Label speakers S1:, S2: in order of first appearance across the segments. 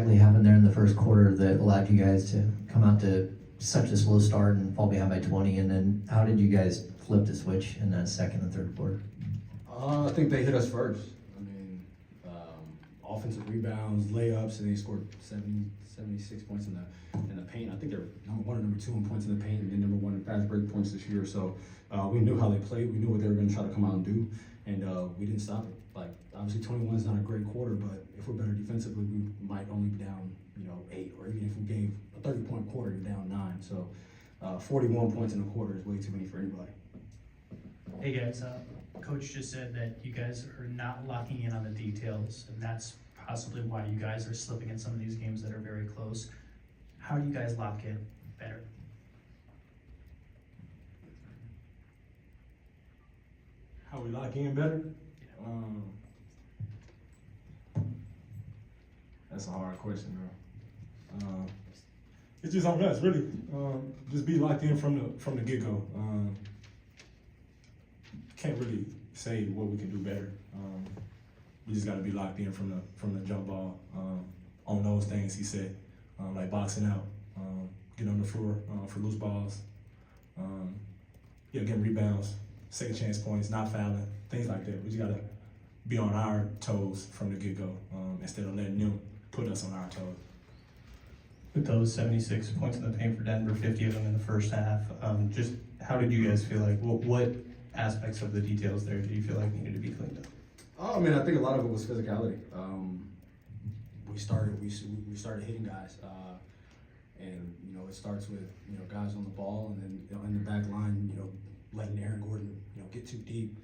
S1: Exactly happened there in the first quarter that allowed you guys to come out to such a slow start and fall behind by 20? And then how did you guys flip the switch in that second and third quarter?
S2: I think they hit us first. I mean, offensive rebounds, layups, and they scored 76 points in the paint. I think they're number one or number two in points in the paint, and then number one in fast break points this year. So we knew how they played. We knew what they were going to try to come out and do, and we didn't stop it. Like, obviously 21 is not a great quarter, but if we're better defensively, we might only be down, 8, or even if we gave a 30-point quarter, you're down 9. So 41 points in a quarter is way too many for anybody.
S3: Hey guys, Coach just said that you guys are not locking in on the details, and that's possibly why you guys are slipping in some of these games that are very close. How do you guys lock in better?
S4: How we lock in better? That's a hard question, bro. It's just on us, really. Just be locked in from the get-go. Can't really say what we can do better. We just got to be locked in from the jump ball on those things he said, like boxing out, getting on the floor for loose balls, getting rebounds, second chance points, not fouling, things like that. We just got to be on our toes from the get-go instead of letting them put us on our toes.
S5: With those 76 points in the paint for Denver, 50 of them in the first half, just how did you guys feel like? What aspects of the details there do you feel like needed to be cleaned up?
S2: Oh, I mean, I think a lot of it was physicality. We started hitting guys, and it starts with guys on the ball, and then in the back line, letting Aaron Gordon get too deep.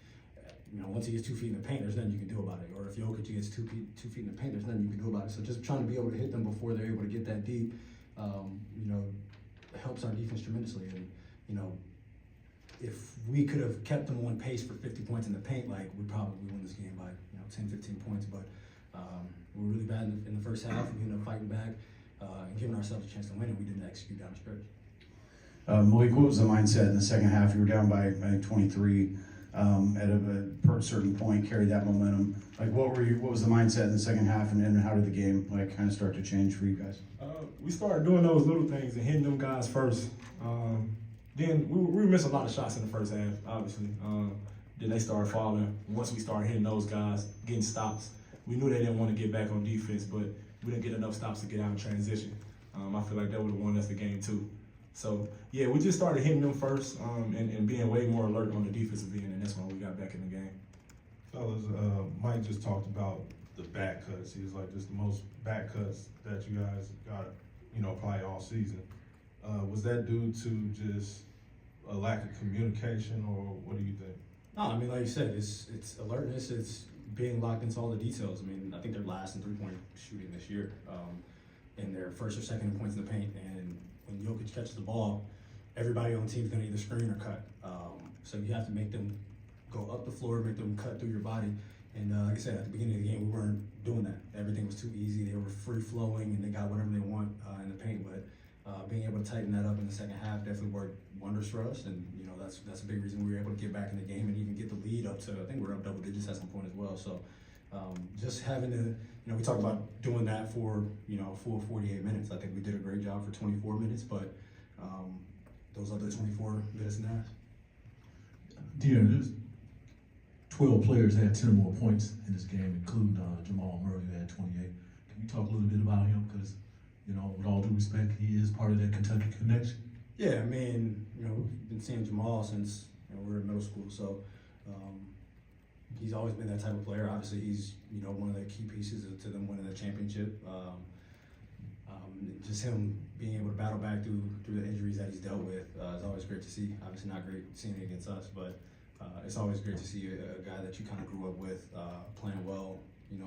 S2: Once he gets 2 feet in the paint, there's nothing you can do about it. Or if Jokic gets 2 feet in the paint, there's nothing you can do about it. So just trying to be able to hit them before they're able to get that deep, helps our defense tremendously. And if we could have kept them on pace for 50 points in the paint, like, we probably win this game by 10, 15 points. But we were really bad in the first half. We ended up fighting back and giving ourselves a chance to win, and we didn't execute down the stretch.
S6: Malik, what was the mindset in the second half? You were down by, I think, 23 at a certain point, carried that momentum. Like, what was the mindset in the second half, and how did the game kind of start to change for you guys?
S4: We started doing those little things and hitting them guys first. Then we missed a lot of shots in the first half, obviously. Then they started falling. Once we started hitting those guys, getting stops, we knew they didn't want to get back on defense, but we didn't get enough stops to get out in transition. I feel like that would have won us the game too. So, yeah, we just started hitting them first and being way more alert on the defensive end, and that's when we got back in the game.
S7: Fellas, Mike just talked about the back cuts. He was like, just the most back cuts that you guys got, probably all season. Was that due to just a lack of communication, or what do you think?
S2: No, I mean, like you said, it's alertness, it's being locked into all the details. I mean, I think they're last in three-point shooting this year, and they're first or second in points in the paint. And when Jokic catches the ball, everybody on the team is going to either screen or cut. So you have to make them go up the floor, make them cut through your body. And like I said, at the beginning of the game, we weren't doing that. Everything was too easy. They were free-flowing, and they got whatever they want in the paint. But being able to tighten that up in the second half definitely worked wonders for us. And that's a big reason we were able to get back in the game and even get the lead up to, I think we're up double digits at some point as well. So just having to, we talked about doing that for, full 48 minutes. I think we did a great job for 24 minutes, but those other 24 minutes and a half.
S8: There's 12 players had 10 or more points in this game, including Jamal Murray, who had 28. Can you talk a little bit about him? Because, with all due respect, he is part of that Kentucky connection.
S2: Yeah, I mean, we've been seeing Jamal since we were in middle school, so he's always been that type of player. Obviously, he's one of the key pieces to them winning the championship. Just him being able to battle back through the injuries that he's dealt with is always great to see. Obviously, not great seeing it against us, but it's always great to see a guy that you kind of grew up with playing well,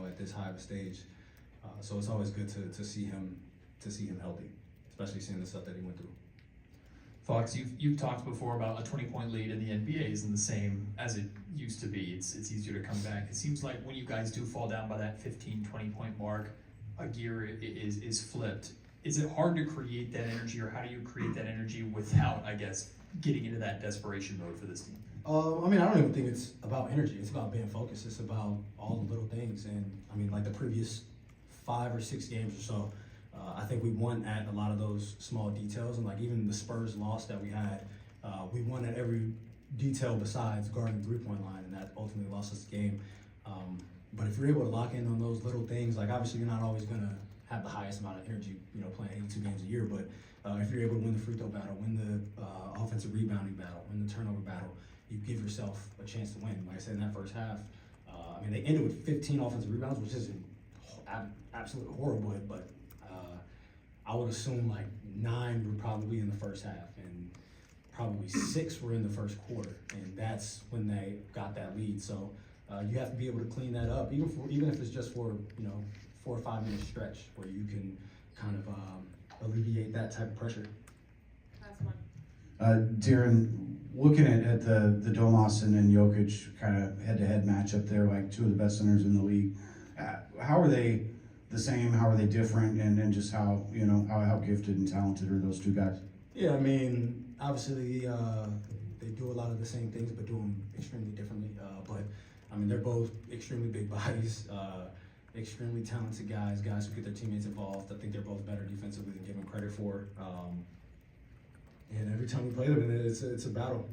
S2: at this high of a stage. So it's always good to see him healthy, especially seeing the stuff that he went through.
S3: Fox, you've talked before about a 20-point lead in the NBA isn't the same as it used to be. It's easier to come back. It seems like when you guys do fall down by that 15, 20-point mark, a gear is flipped. Is it hard to create that energy, or how do you create that energy without, I guess, getting into that desperation mode for this team?
S2: I mean, I don't even think it's about energy. It's about being focused. It's about all the little things. And I mean, like the previous 5 or 6 games or so, I think we won at a lot of those small details, and like even the Spurs loss that we had, we won at every detail besides guarding the 3-point line, and that ultimately lost us the game. But if you're able to lock in on those little things, like obviously you're not always gonna have the highest amount of energy, playing 82 games a year, but if you're able to win the free throw battle, win the offensive rebounding battle, win the turnover battle, you give yourself a chance to win. Like I said, in that first half, they ended with 15 offensive rebounds, which isn't absolutely horrible, but I would assume like 9 were probably in the first half, and probably 6 were in the first quarter, and that's when they got that lead. So you have to be able to clean that up, even if it's just for 4 or 5 minute stretch where you can kind of alleviate that type of pressure.
S9: Last one.
S6: Darren, looking at the Domas and Jokic kind of head-to-head matchup there, like 2 of the best centers in the league, how are they the same? How are they different? And just how gifted and talented are those 2 guys?
S2: Yeah, obviously they do a lot of the same things, but do them extremely differently. But they're both extremely big bodies, extremely talented guys who get their teammates involved. I think they're both better defensively than given credit for. And every time we play them, it's a battle.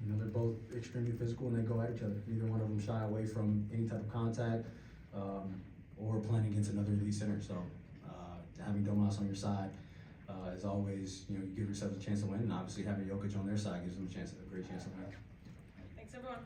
S2: They're both extremely physical and they go at each other. Neither one of them shy away from any type of contact or playing against another elite center. So having Domas on your side is always, you give yourself a chance to win. And obviously having Jokic on their side gives them a great chance to win.
S9: Thanks, everyone.